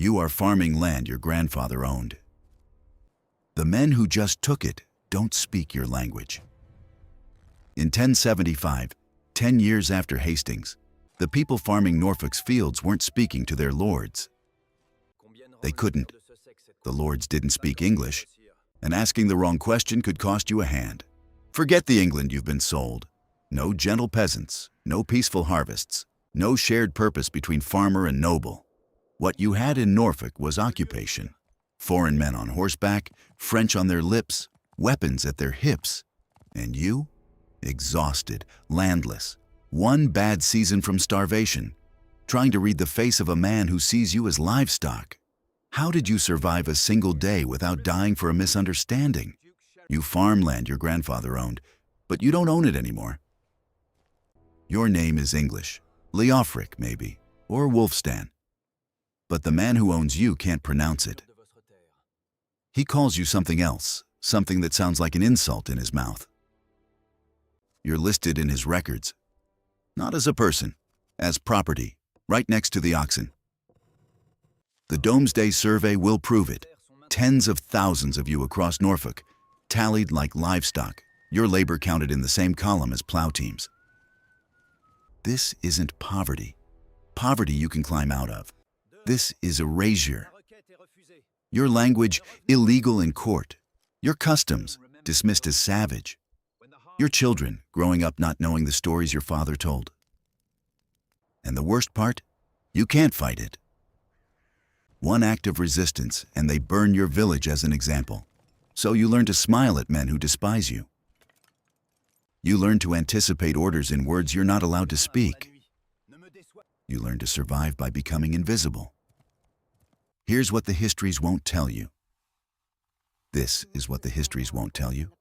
You are farming land your grandfather owned. The men who just took it don't speak your language. In 1075, 10 years after Hastings, the people farming Norfolk's fields weren't speaking to their lords. They couldn't. The lords didn't speak English, and asking the wrong question could cost you a hand. Forget the England you've been sold. No gentle peasants, no peaceful harvests, no shared purpose between farmer and noble. What you had in Norfolk was occupation. Foreign men on horseback, French on their lips, weapons at their hips. And you? Exhausted, landless, one bad season from starvation, trying to read the face of a man who sees you as livestock. How did you survive a single day without dying for a misunderstanding? You farm land your grandfather owned, but you don't own it anymore. Your name is English, Leofric maybe, or Wolfstan. But the man who owns you can't pronounce it. He calls you something else, something that sounds like an insult in his mouth. You're listed in his records, not as a person, as property, right next to the oxen. The Domesday Survey will prove it. Tens of thousands of you across Norfolk, tallied like livestock, your labor counted in the same column as plow teams. This isn't poverty. Poverty you can climb out of. This is erasure. Your language, illegal in court. Your customs, dismissed as savage. Your children, growing up not knowing the stories your father told. And the worst part? You can't fight it. One act of resistance, and they burn your village as an example. So you learn to smile at men who despise you. You learn to anticipate orders in words you're not allowed to speak. You learn to survive by becoming invisible. Here's what the histories won't tell you. This is what the histories won't tell you.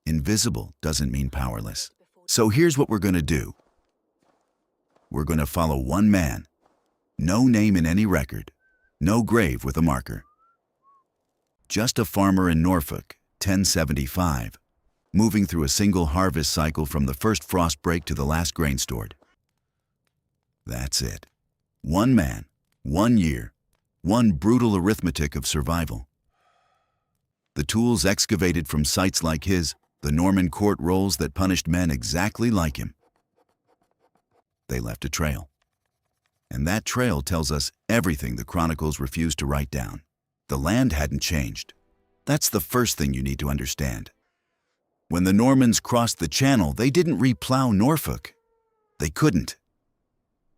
Invisible doesn't mean powerless. So here's what we're going to do. We're going to follow one man. No name in any record. No grave with a marker. Just a farmer in Norfolk, 1075, moving through a single harvest cycle from the first frost break to the last grain stored. That's it. One man, 1 year, one brutal arithmetic of survival. The tools excavated from sites like his, the Norman court rolls that punished men exactly like him. They left a trail. And that trail tells us everything the chronicles refused to write down. The land hadn't changed. That's the first thing you need to understand. When the Normans crossed the Channel, they didn't replow Norfolk. They couldn't.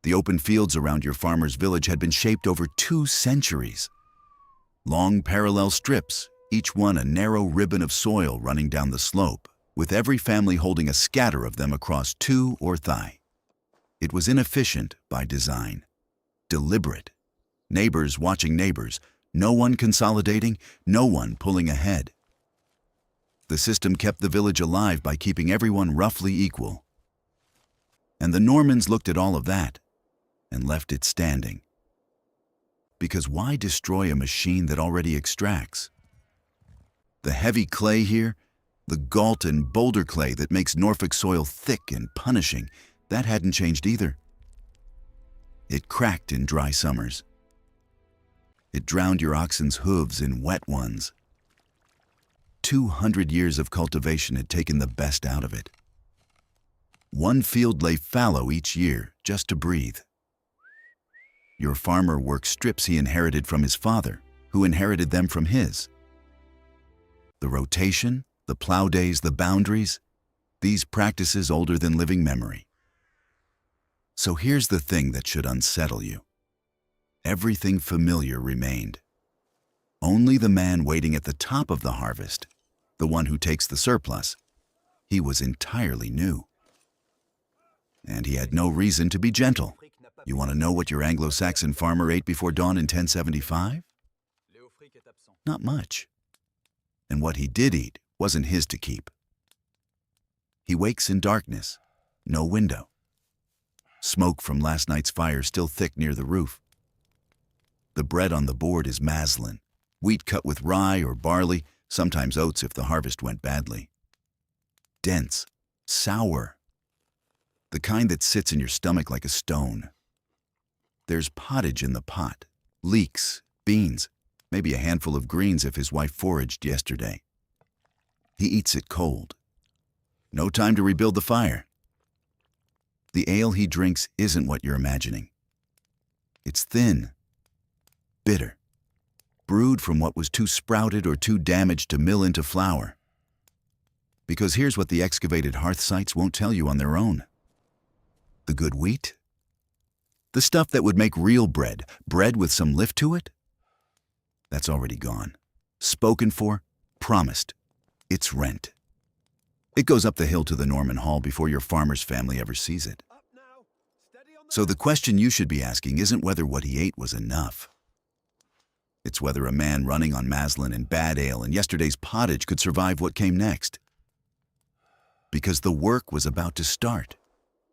The open fields around your farmer's village had been shaped over 2 centuries. Long parallel strips, each one a narrow ribbon of soil running down the slope, with every family holding a scatter of them across 2 or thigh. It was inefficient by design, deliberate. Neighbors watching neighbors, no one consolidating, no one pulling ahead. The system kept the village alive by keeping everyone roughly equal. And the Normans looked at all of that and left it standing. Because why destroy a machine that already extracts? The heavy clay here, the gault and boulder clay that makes Norfolk soil thick and punishing, that hadn't changed either. It cracked in dry summers. It drowned your oxen's hooves in wet ones. 200 years of cultivation had taken the best out of it. One field lay fallow each year just to breathe. Your farmer worked strips he inherited from his father, who inherited them from his. The rotation, the plow days, the boundaries, these practices older than living memory. So here's the thing that should unsettle you. Everything familiar remained. Only the man waiting at the top of the harvest, the one who takes the surplus, he was entirely new. And he had no reason to be gentle. You want to know what your Anglo-Saxon farmer ate before dawn in 1075? Not much. And what he did eat wasn't his to keep. He wakes in darkness, no window. Smoke from last night's fire still thick near the roof. The bread on the board is maslin, wheat cut with rye or barley, sometimes oats if the harvest went badly. Dense, sour, the kind that sits in your stomach like a stone. There's pottage in the pot, leeks, beans, maybe a handful of greens if his wife foraged yesterday. He eats it cold. No time to rebuild the fire. The ale he drinks isn't what you're imagining. It's thin, bitter, brewed from what was too sprouted or too damaged to mill into flour. Because here's what the excavated hearth sites won't tell you on their own. The good wheat? The stuff that would make real bread, bread with some lift to it? That's already gone. Spoken for, promised. It's rent. It goes up the hill to the Norman Hall before your farmer's family ever sees it. So the question you should be asking isn't whether what he ate was enough. It's whether a man running on Maslin and bad ale and yesterday's pottage could survive what came next. Because the work was about to start,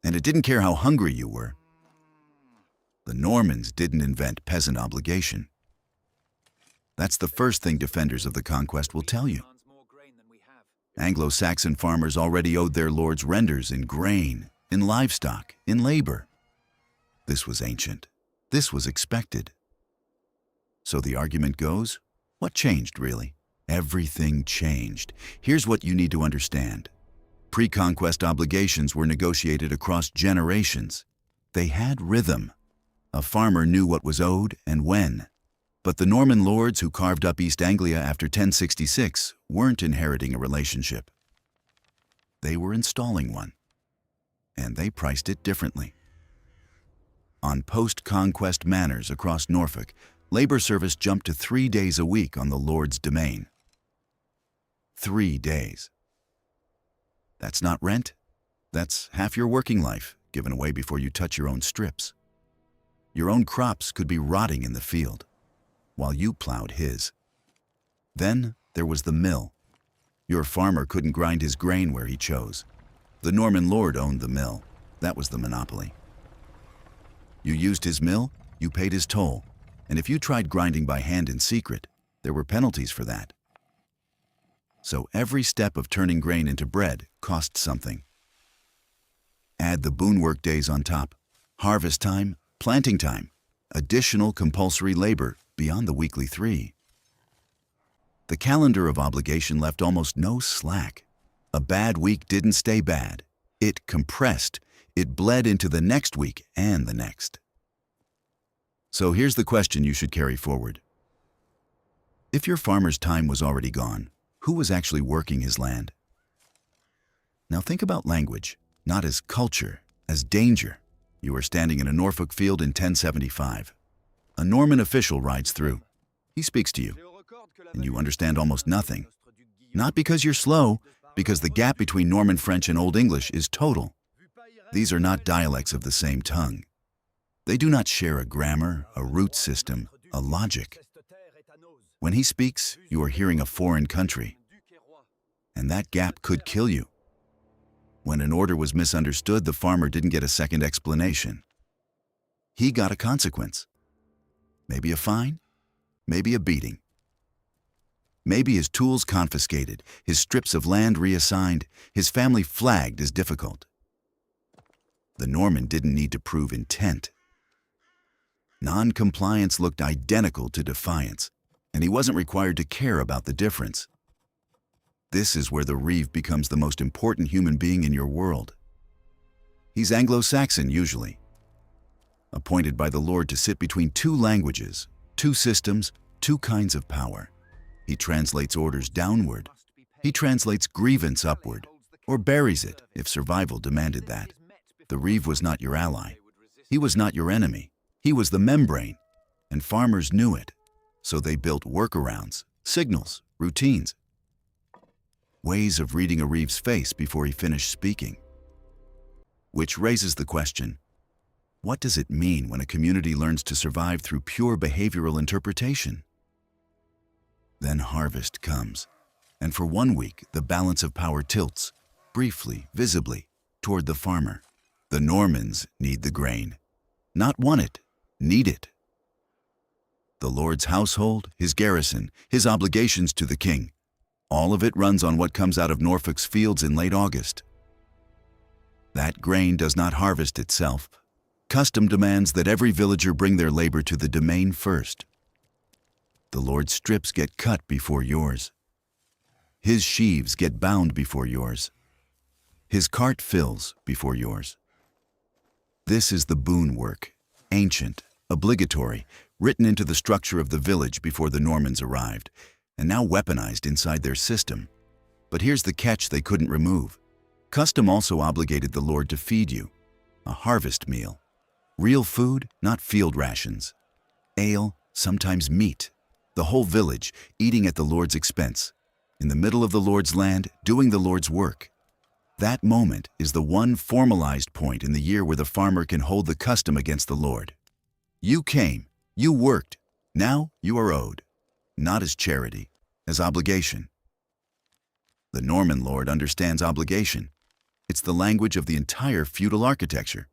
and it didn't care how hungry you were. The Normans didn't invent peasant obligation. That's the first thing defenders of the conquest will tell you. Anglo-Saxon farmers already owed their lords renders in grain, in livestock, in labor. This was ancient. This was expected. So the argument goes, what changed really? Everything changed. Here's what you need to understand. Pre-conquest obligations were negotiated across generations. They had rhythm. A farmer knew what was owed and when. But the Norman lords who carved up East Anglia after 1066 weren't inheriting a relationship. They were installing one. And they priced it differently. On post-conquest manors across Norfolk, labor service jumped to 3 days a week on the lord's domain. 3 days. That's not rent. That's half your working life given away before you touch your own strips. Your own crops could be rotting in the field, while you plowed his. Then there was the mill. Your farmer couldn't grind his grain where he chose. The Norman lord owned the mill. That was the monopoly. You used his mill, you paid his toll, and if you tried grinding by hand in secret, there were penalties for that. So every step of turning grain into bread cost something. Add the boon work days on top, harvest time, planting time, additional compulsory labor beyond the weekly 3. The calendar of obligation left almost no slack. A bad week didn't stay bad. It compressed. It bled into the next week and the next. So here's the question you should carry forward. If your farmer's time was already gone, who was actually working his land? Now think about language, not as culture, as danger. You are standing in a Norfolk field in 1075. A Norman official rides through. He speaks to you, and you understand almost nothing. Not because you're slow, because the gap between Norman French and Old English is total. These are not dialects of the same tongue. They do not share a grammar, a root system, a logic. When he speaks, you are hearing a foreign country, and that gap could kill you. When an order was misunderstood, the farmer didn't get a second explanation. He got a consequence. Maybe a fine, maybe a beating. Maybe his tools confiscated, his strips of land reassigned, his family flagged as difficult. The Norman didn't need to prove intent. Non-compliance looked identical to defiance, and he wasn't required to care about the difference. This is where the reeve becomes the most important human being in your world. He's Anglo-Saxon usually, appointed by the Lord to sit between 2 languages, 2 systems, 2 kinds of power. He translates orders downward. He translates grievance upward, or buries it if survival demanded that. The reeve was not your ally. He was not your enemy. He was the membrane, and farmers knew it. So they built workarounds, signals, routines, ways of reading a reeve's face before he finished speaking. Which raises the question, what does it mean when a community learns to survive through pure behavioral interpretation? Then harvest comes, and for 1 week, the balance of power tilts, briefly, visibly, toward the farmer. The Normans need the grain. Not want it, need it. The Lord's household, his garrison, his obligations to the king, all of it runs on what comes out of Norfolk's fields in late August. That grain does not harvest itself. Custom demands that every villager bring their labor to the domain first. The Lord's strips get cut before yours. His sheaves get bound before yours. His cart fills before yours. This is the boon work, ancient, obligatory, written into the structure of the village before the Normans arrived, and now weaponized inside their system. But here's the catch they couldn't remove. Custom also obligated the Lord to feed you. A harvest meal. Real food, not field rations. Ale, sometimes meat. The whole village, eating at the Lord's expense. In the middle of the Lord's land, doing the Lord's work. That moment is the one formalized point in the year where the farmer can hold the custom against the Lord. You came, you worked, now you are owed. Not as charity, as obligation. The Norman Lord understands obligation. It's the language of the entire feudal architecture.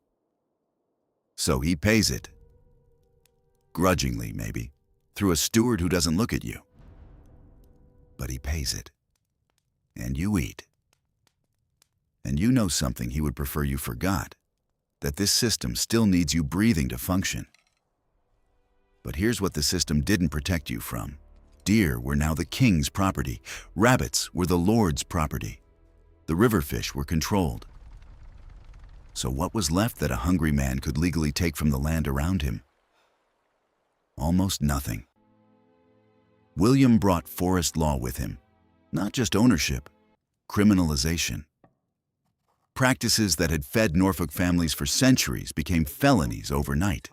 So he pays it. Grudgingly, maybe, through a steward who doesn't look at you. But he pays it. And you eat. And you know something he would prefer you forgot, that this system still needs you breathing to function. But here's what the system didn't protect you from. Deer were now the king's property. Rabbits were the Lord's property. The river fish were controlled. So what was left that a hungry man could legally take from the land around him? Almost nothing. William brought forest law with him. Not just ownership, criminalization. Practices that had fed Norfolk families for centuries became felonies overnight.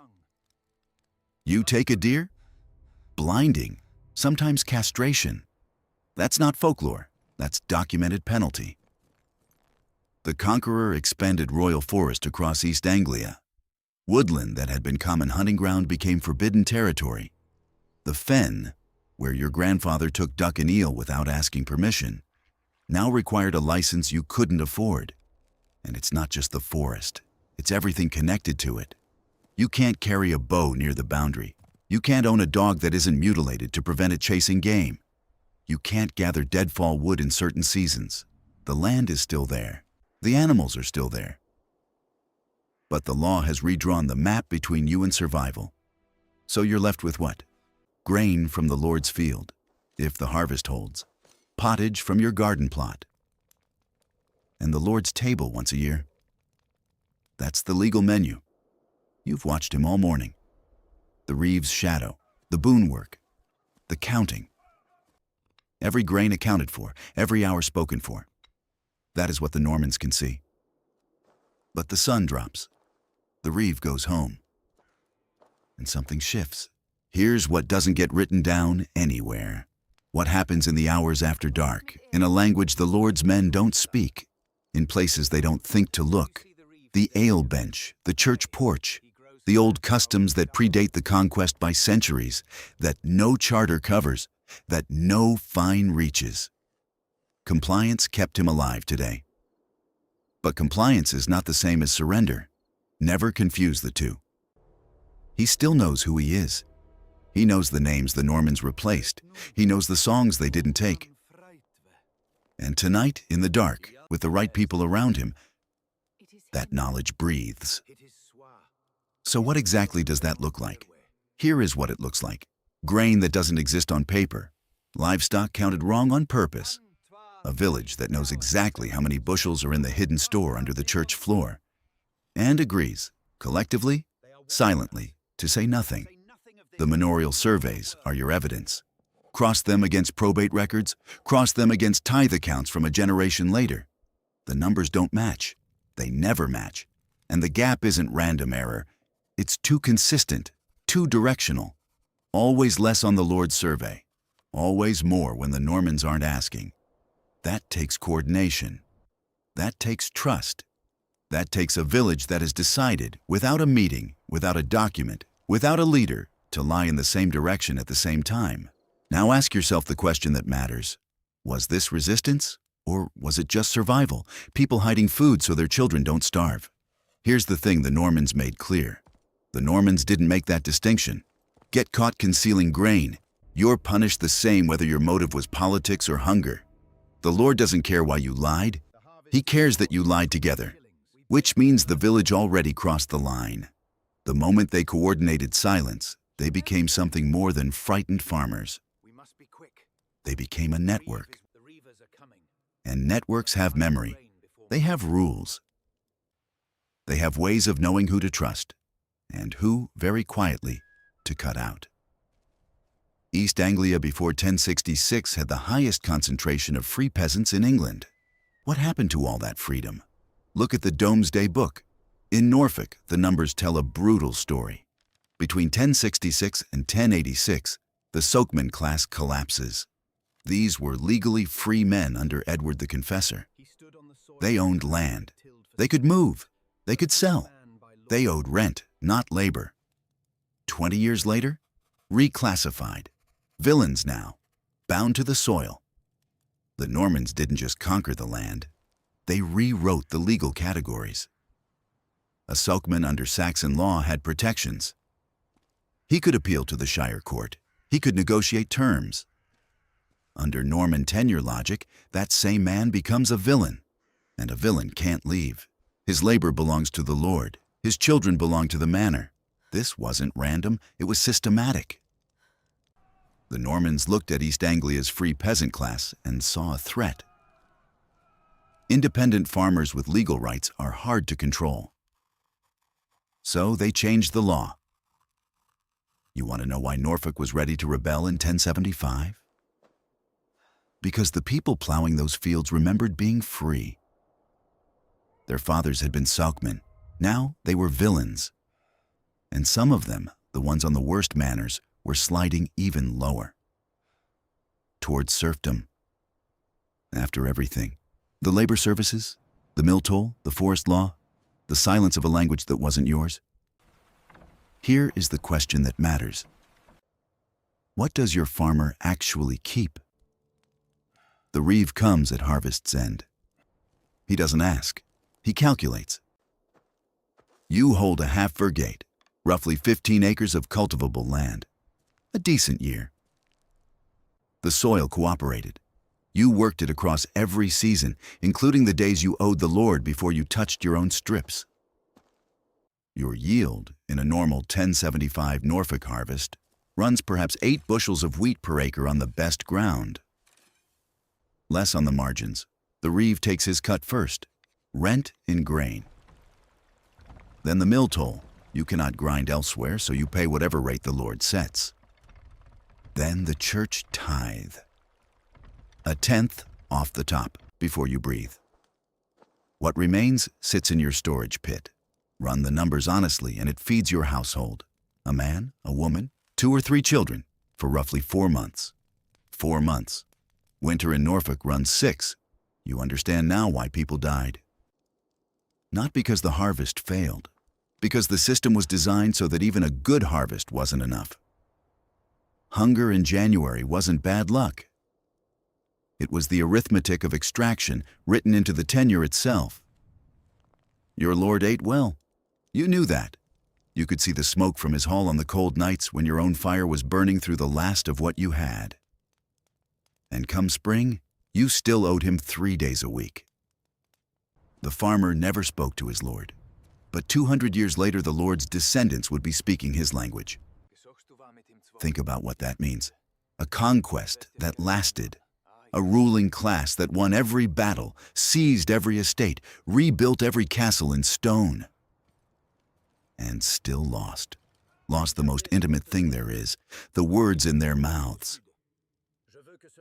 You take a deer? Blinding, sometimes castration. That's not folklore, that's documented penalty. The conqueror expanded royal forest across East Anglia. Woodland that had been common hunting ground became forbidden territory. The fen, where your grandfather took duck and eel without asking permission, now required a license you couldn't afford. And it's not just the forest, it's everything connected to it. You can't carry a bow near the boundary. You can't own a dog that isn't mutilated to prevent it chasing game. You can't gather deadfall wood in certain seasons. The land is still there. The animals are still there. But the law has redrawn the map between you and survival. So you're left with what? Grain from the Lord's field, if the harvest holds. Pottage from your garden plot. And the Lord's table once a year. That's the legal menu. You've watched him all morning. The Reeves shadow, the boon work, the counting. Every grain accounted for, every hour spoken for. That is what the Normans can see. But the sun drops. The Reeve goes home. And something shifts. Here's what doesn't get written down anywhere. What happens in the hours after dark, in a language the Lord's men don't speak, in places they don't think to look. The ale bench, the church porch, the old customs that predate the conquest by centuries, that no charter covers, that no fine reaches. Compliance kept him alive today. But compliance is not the same as surrender. Never confuse the two. He still knows who he is. He knows the names the Normans replaced. He knows the songs they didn't take. And tonight, in the dark, with the right people around him, that knowledge breathes. So what exactly does that look like? Here is what it looks like. Grain that doesn't exist on paper. Livestock counted wrong on purpose. A village that knows exactly how many bushels are in the hidden store under the church floor. And agrees, collectively, silently, to say nothing. The manorial surveys are your evidence. Cross them against probate records, cross them against tithe accounts from a generation later. The numbers don't match. They never match. And the gap isn't random error. It's too consistent, too directional. Always less on the Lord's survey. Always more when the Normans aren't asking. That takes coordination. That takes trust. That takes a village that has decided, without a meeting, without a document, without a leader, to lie in the same direction at the same time. Now ask yourself the question that matters. Was this resistance? Or was it just survival? People hiding food so their children don't starve. Here's the thing the Normans made clear. The Normans didn't make that distinction. Get caught concealing grain. You're punished the same whether your motive was politics or hunger. The Lord doesn't care why you lied. He cares that you lied together, which means the village already crossed the line. The moment they coordinated silence, They became something more than frightened farmers. They became a network. And networks have memory. They have rules. They have ways of knowing who to trust and who, very quietly, to cut out. East Anglia before 1066 had the highest concentration of free peasants in England. What happened to all that freedom? Look at the Domesday Book. In Norfolk, the numbers tell a brutal story. Between 1066 and 1086, the sokeman class collapses. These were legally free men under Edward the Confessor. They owned land. They could move. They could sell. They owed rent, not labor. 20 years later, reclassified. Villains now, bound to the soil. The Normans didn't just conquer the land. They rewrote the legal categories. A sokeman under Saxon law had protections. He could appeal to the shire court. He could negotiate terms. Under Norman tenure logic, that same man becomes a villain, and a villain can't leave. His labor belongs to the lord. His children belong to the manor. This wasn't random, it was systematic. The Normans looked at East Anglia's free peasant class and saw a threat. Independent farmers with legal rights are hard to control. So they changed the law. You want to know why Norfolk was ready to rebel in 1075? Because the people plowing those fields remembered being free. Their fathers had been sokemen. Now they were villains. And some of them, the ones on the worst manors, were sliding even lower. Towards serfdom. After everything, the labor services, the mill toll, the forest law, the silence of a language that wasn't yours. Here is the question that matters. What does your farmer actually keep? The reeve comes at harvest's end. He doesn't ask. He calculates. You hold a half vergate, roughly 15 acres of cultivable land. A decent year. The soil cooperated. You worked it across every season, including the days you owed the Lord before you touched your own strips. Your yield, in a normal 1075 Norfolk harvest, runs perhaps 8 bushels of wheat per acre on the best ground. Less on the margins. The reeve takes his cut first, rent in grain. Then the mill toll. You cannot grind elsewhere, so you pay whatever rate the Lord sets. Then the church tithe. A tenth off the top before you breathe. What remains sits in your storage pit. Run the numbers honestly and it feeds your household. A man, a woman, 2 or 3 children for roughly 4 months. 4 months. Winter in Norfolk runs 6. You understand now why people died. Not because the harvest failed, because the system was designed so that even a good harvest wasn't enough. Hunger in January wasn't bad luck. It was the arithmetic of extraction written into the tenure itself. Your lord ate well. You knew that. You could see the smoke from his hall on the cold nights when your own fire was burning through the last of what you had. And come spring, you still owed him 3 days a week. The farmer never spoke to his lord, but 200 years later the lord's descendants would be speaking his language. Think about what that means. A conquest that lasted. A ruling class that won every battle, seized every estate, rebuilt every castle in stone. And still lost. Lost the most intimate thing there is, the words in their mouths.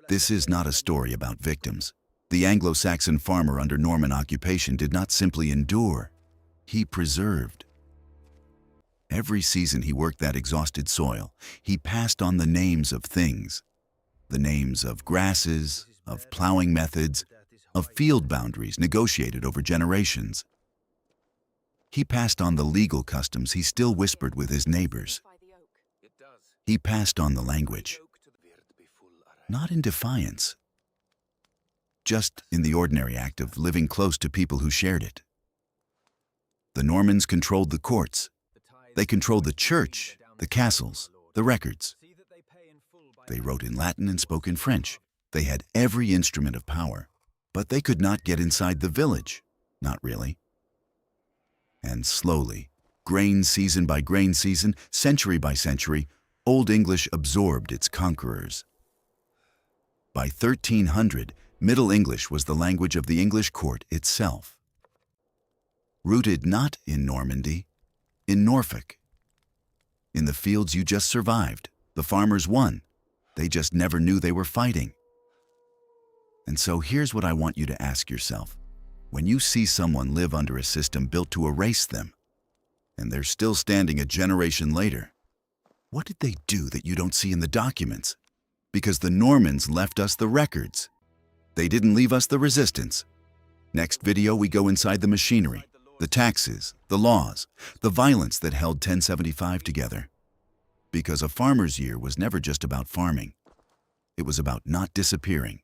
This is not a story about victims. The Anglo-Saxon farmer under Norman occupation did not simply endure, he preserved. Every season he worked that exhausted soil, he passed on the names of things. The names of grasses, of plowing methods, of field boundaries negotiated over generations. He passed on the legal customs he still whispered with his neighbors. He passed on the language. Not in defiance, just in the ordinary act of living close to people who shared it. The Normans controlled the courts. They controlled the church, the castles, the records. They wrote in Latin and spoke in French. They had every instrument of power, but they could not get inside the village. Not really. And slowly, grain season by grain season, century by century, Old English absorbed its conquerors. By 1300, Middle English was the language of the English court itself. Rooted not in Normandy, in Norfolk. In the fields you just survived, the farmers won. They just never knew they were fighting. And so here's what I want you to ask yourself. When you see someone live under a system built to erase them, and they're still standing a generation later, what did they do that you don't see in the documents? Because the Normans left us the records. They didn't leave us the resistance. Next video, we go inside the machinery, the taxes, the laws, the violence that held 1075 together. Because a farmer's year was never just about farming. It was about not disappearing.